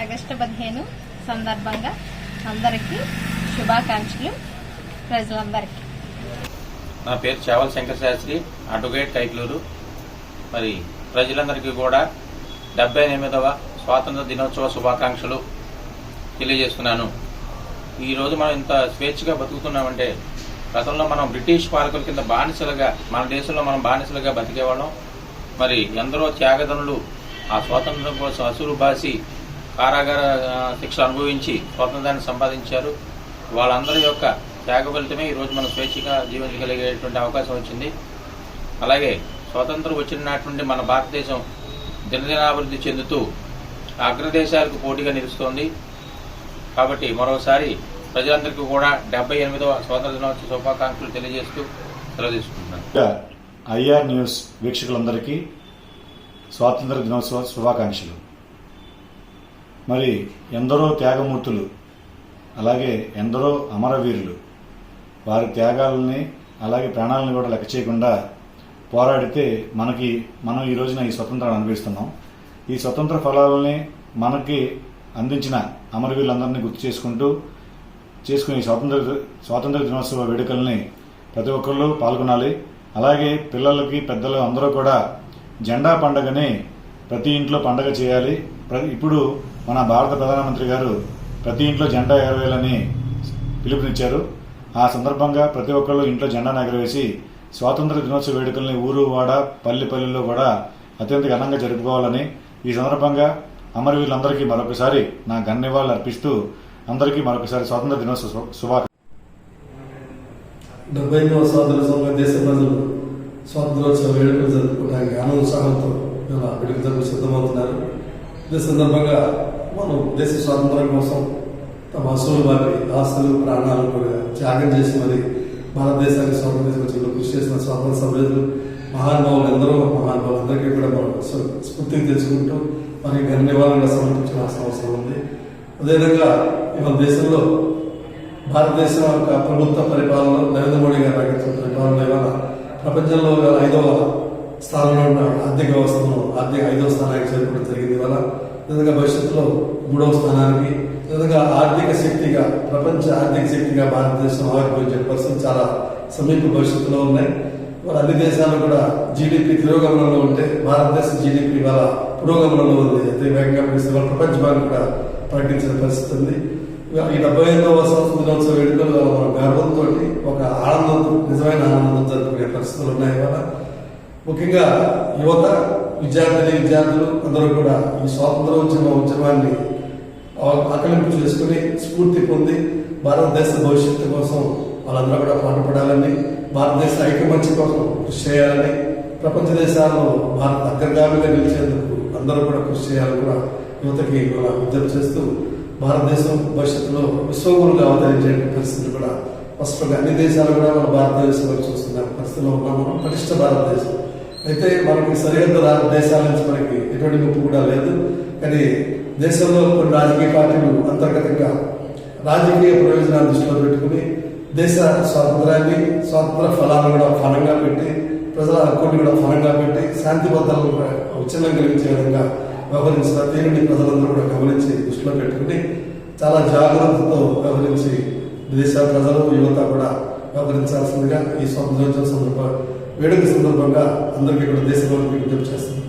August 15 సందర్భంగా అందరికీ శుభాకాంక్షలు. ప్రజలందరికీ నా పేరు చేవల శంకర్ శాస్త్రి, అడ్వకేట్ కైక్లూరు. మరి ప్రజలందరికీ కూడా 78వ స్వాతంత్ర దినోత్సవ శుభాకాంక్షలు తెలియజేస్తున్నాను. ఈరోజు మనం ఇంత స్వేచ్ఛగా బతుకుతున్నామంటే గతంలో మనం బ్రిటిష్ పాలకుల కింద బానిసలుగా, మన దేశంలో మనం బానిసలుగా బతికేవాళ్ళం. మరి ఎందరో త్యాగదనులు ఆ స్వాతంత్రం కోసం అసురు బాసి కారాగార శిక్ష అనుభవించి స్వాతంత్రాన్ని సంపాదించారు. వాళ్ళందరి యొక్క త్యాగ ఫలితమే ఈరోజు మనం స్వేచ్ఛగా జీవించగలిగేటువంటి అవకాశం వచ్చింది. అలాగే స్వాతంత్రం వచ్చిన నాటి నుండి మన భారతదేశం దినదినాభివృద్ధి చెందుతూ అగ్రదేశాలకు పోటీగా నిలుస్తోంది. కాబట్టి మరోసారి ప్రజలందరికీ కూడా 78వ స్వాతంత్ర దినోత్సవ శుభాకాంక్షలు తెలియజేస్తూ సెలవు తీసుకుంటున్నాను. ఐఆర్ న్యూస్ వీక్షకులందరికీ స్వాతంత్ర దినోత్సవ శుభాకాంక్షలు. మరి ఎందరో త్యాగమూర్తులు, అలాగే ఎందరో అమరవీరులు వారి త్యాగాలని అలాగే ప్రాణాలను కూడా లెక్క చేయకుండా పోరాడితే మనం ఈ రోజున ఈ స్వతంత్రాన్ని అనుభవిస్తున్నాం. ఈ స్వతంత్ర ఫలాలని మనకి అందించిన అమరవీరులందరినీ గుర్తు చేసుకుని స్వాతంత్ర దినోత్సవ వేడుకల్ని ప్రతి ఒక్కళ్ళు పాల్గొనాలి. అలాగే పిల్లలకి పెద్దలు అందరూ కూడా జెండా పండుగని ప్రతి ఇంట్లో పండుగ చేయాలి. ఇప్పుడు మన భారత ప్రధానమంత్రి గారు ప్రతి ఇంట్లో జెండా ఎగరవేయాలని పిలుపునిచ్చారు. ఆ సందర్భంగా ప్రతి ఒక్కళ్ళు ఇంట్లో జెండాను ఎగరవేసి స్వాతంత్ర దినోత్సవ వేడుకల్ని ఊరు వాడ పల్లెల్లో కూడా అత్యంత ఘనంగా జరుపుకోవాలని ఈ సందర్భంగా అమరవీరులందరికీ మరొకసారి నా ధన్యవాదాలు అర్పిస్తూ అందరికీ మరొకసారి స్వాతంత్ర దినోత్సవ శుభాకాంక్షలు. 70వ స్వాతంత్ర దేశ ప్రజలు స్వాతంత్రోత్సవ వేడుకలు జరుపుకోవడానికి ఆనందోత్సాహంతో వేడుకలకు సిద్ధమవుతున్నారు. ఇదే సందర్భంగా మనం దేశ స్వాతంత్రం కోసం తమ అసలు వారి ఆస్తులు ప్రాణాలు కూడా త్యాగం చేసి మరి భారతదేశానికి స్వాతంత్రం తీసుకొచ్చేందుకు కృషి చేసిన స్వాతంత్ర సభ్యులు మహానుభావులు ఎందరో మహానుభావులందరికీ కూడా మనం స్ఫూర్తిని తెచ్చుకుంటూ మరి ధన్యవాదాలు సమర్పించాల్సిన అవసరం ఉంది. అదేవిధంగా మన దేశంలో భారతదేశం యొక్క ప్రభుత్వ పరిపాలన నరేంద్ర మోడీ గారి నాయకత్వం పరిపాలన ఇవాళ ప్రపంచంలో 5వ స్థానంలో ఉన్న ఆర్థిక వ్యవస్థను 5వ స్థానానికి చేరుకోవడం జరిగింది. ఇవాళ విధంగా భవిష్యత్తులో 3వ స్థానానికి విధంగా ఆర్థిక శక్తిగా, ప్రపంచ ఆర్థిక శక్తిగా భారతదేశం ఆవిర్భవించే పరిస్థితులు చాలా సమీప భవిష్యత్తులో ఉన్నాయి. మరి అన్ని దేశాలు కూడా జీడిపి తిరోగమనంలో ఉంటే భారతదేశ జీడిపి ఇవాళ పురోగమనంలో ఉంది. అదే వేగంగా ప్రపంచ బ్యాంక్ కూడా ప్రకటించిన పరిస్థితి ఉంది. ఈ 75వ స్వాతంత్ర దినోత్సవ వేడుకలు మన గర్వంతో ఒక ఆనందంతో, నిజమైన ఆనందం జరుపుకునే పరిస్థితులు ఉన్నాయి. ఇవాళ ముఖ్యంగా యువత, విద్యార్థులు అందరూ కూడా ఈ స్వాతంత్ర ఉద్యమాన్ని ఆకలింపు చేసుకుని స్ఫూర్తి పొంది భారతదేశ భవిష్యత్తు కోసం వాళ్ళందరూ కూడా పాటుపడాలని, భారతదేశ ఐక్యమంచి కోసం కృషి చేయాలని, ప్రపంచ దేశాల్లో భారత అగ్రగామిగా నిలిచేందుకు అందరూ కూడా కృషి చేయాలని కూడా యువతకి విజ్ఞప్తి చేస్తూ భారతదేశం భవిష్యత్తులో విశ్వగురుగా అవతరించే పరిస్థితులు కూడా స్పష్టంగా అన్ని దేశాలు కూడా మన భారతదేశంలో చూస్తున్న పరిస్థితిలో ఉన్నాం. మనం పటిష్ట భారతదేశం అయితే మనకి సరిహద్దు దేశాల నుంచి మనకి ఎటువంటి ముప్పు కూడా లేదు. కానీ దేశంలో కొన్ని రాజకీయ పార్టీలు అంతర్గతంగా రాజకీయ ప్రయోజనాలు దృష్టిలో పెట్టుకుని దేశ స్వాతంత్రాన్ని స్వాతంత్ర ఫలాలను కూడా ఫలంగా పెట్టి ప్రజల హక్కుల్ని కూడా ఫలంగా పెట్టి శాంతి భద్రతలను కూడా విచ్ఛిన్నం కలిగించే విధంగా వ్యవహరించిన తీరుని ప్రజలందరూ కూడా గమనించి దృష్టిలో పెట్టుకుని చాలా జాగ్రత్తతో వ్యవహరించి దేశ ప్రజలు యువత కూడా వ్యవహరించాల్సిందిగా ఈ స్వాతంత్రోత్సవ వేడుక సందర్భంగా అందరికీ కూడా దేశంలో విజ్ఞప్తి చేస్తుంది.